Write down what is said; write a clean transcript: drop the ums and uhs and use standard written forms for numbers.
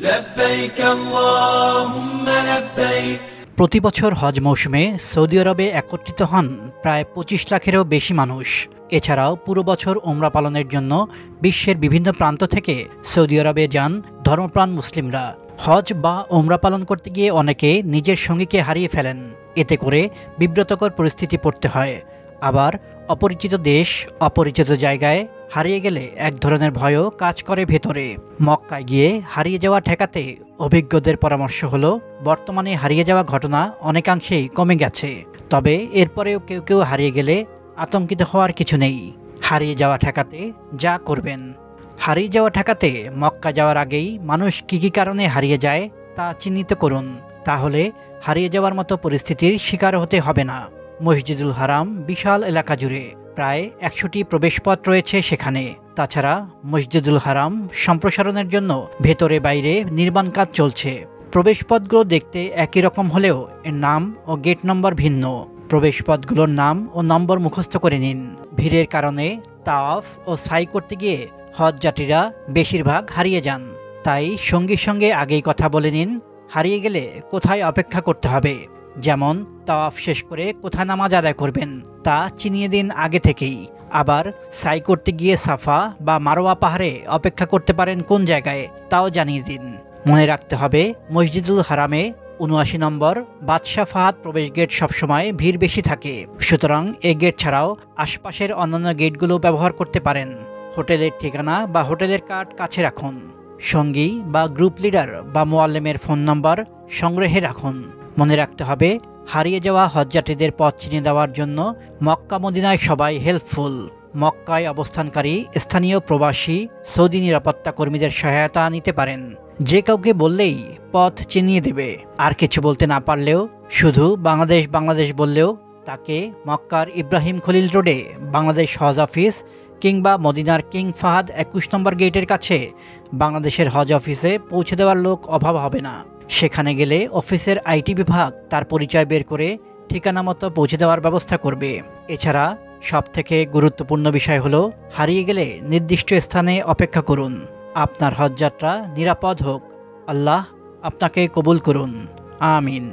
لبيك اللهم لبيك। প্রতি বছর হজ মৌসুমে সৌদি আরবে একত্রিত হন প্রায় ২৫ লাখেরও বেশি মানুষ। এছাড়াও পুরো বছর উমরা পালনের জন্য বিশ্বের বিভিন্ন প্রান্ত থেকে সৌদি আরবে যান ধর্মপ্রাণ মুসলিমরা। হজ বা উমরা পালন করতে গিয়ে অনেকে নিজের সঙ্গীকে হারিয়ে ফেলেন। এতে করে বিব্রতকর পরিস্থিতি পড়তে হয়। আবার অপরিচিত দেশ, অপরিচিত জায়গায় হারিয়ে গেলে এক ধরনের ভয়ও কাজ করে ভেতরে। মক্কায় গিয়ে হারিয়ে যাওয়া ঠেকাতে অভিজ্ঞদের পরামর্শ হলো, বর্তমানে হারিয়ে যাওয়া ঘটনা অনেকাংশেই কমে গেছে। তবে এরপরেও কেউ কেউ হারিয়ে গেলে আতঙ্কিত হওয়ার কিছু নেই। হারিয়ে যাওয়া ঠেকাতে যা করবেন। হারিয়ে যাওয়া ঠেকাতে মক্কা যাওয়ার আগেই মানুষ কী কী কারণে হারিয়ে যায় তা চিহ্নিত করুন। তাহলে হারিয়ে যাওয়ার মতো পরিস্থিতির শিকার হতে হবে না। মসজিদুল হারাম বিশাল এলাকা জুড়ে, প্রায় ১০০টি প্রবেশপথ রয়েছে সেখানে। তাছাড়া মসজিদুল হারাম সম্প্রসারণের জন্য ভেতরে বাইরে নির্মাণ কাজ চলছে। প্রবেশপথগুলো দেখতে একই রকম হলেও এর নাম ও গেট নম্বর ভিন্ন। প্রবেশপথগুলোর নাম ও নম্বর মুখস্থ করে নিন। ভিড়ের কারণে তাওয়াফ ও সাই করতে গিয়ে হজযাত্রীরা বেশিরভাগ হারিয়ে যান। তাই সঙ্গীর সঙ্গে আগেই কথা বলে নিন হারিয়ে গেলে কোথায় অপেক্ষা করতে হবে। যেমন তাওয়াফ শেষ করে কোথায় নামাজ আদায় করবেন তা চিনিয়ে দিন আগে থেকেই। আবার সাই করতে গিয়ে সাফা বা মারোয়া পাহাড়ে অপেক্ষা করতে পারেন কোন জায়গায় তাও জানিয়ে দিন। মনে রাখতে হবে, মসজিদুল হারামে ৭৯ নম্বর বাদশাহ ফাহাদ প্রবেশ গেট সবসময় ভিড় বেশি থাকে। সুতরাং এই গেট ছাড়াও আশপাশের অন্যান্য গেটগুলো ব্যবহার করতে পারেন। হোটেলের ঠিকানা বা হোটেলের কার্ড কাছে রাখুন। সঙ্গী বা গ্রুপ লিডার বা মোয়াল্লেমের ফোন নম্বর সংগ্রহে রাখুন। মনে রাখতে হবে, হারিয়ে যাওয়া হজযাত্রীদের পথ চিনে দেওয়ার জন্য মক্কা মদিনায় সবাই হেল্পফুল। মক্কায় অবস্থানকারী স্থানীয় প্রবাসী সৌদি নিরাপত্তা কর্মীদের সহায়তা নিতে পারেন। যে কাউকে বললেই পথ চিনিয়ে দেবে। আর কিছু বলতে না পারলেও শুধু বাংলাদেশ বাংলাদেশ বললেও তাকে মক্কার ইব্রাহিম খলিল রোডে বাংলাদেশ হজ অফিস কিংবা মদিনার কিং ফাহাদ ২১ নম্বর গেটের কাছে বাংলাদেশের হজ অফিসে পৌঁছে দেওয়ার লোক অভাব হবে না। সেখানে গেলে অফিসের আইটি বিভাগ তার পরিচয় বের করে ঠিকানা মতো পৌঁছে দেওয়ার ব্যবস্থা করবে। এছাড়া সবথেকে গুরুত্বপূর্ণ বিষয় হলো, হারিয়ে গেলে নির্দিষ্ট স্থানে অপেক্ষা করুন। আপনার হজযাত্রা নিরাপদ হোক। আল্লাহ আপনাকে কবুল করুন। আমিন।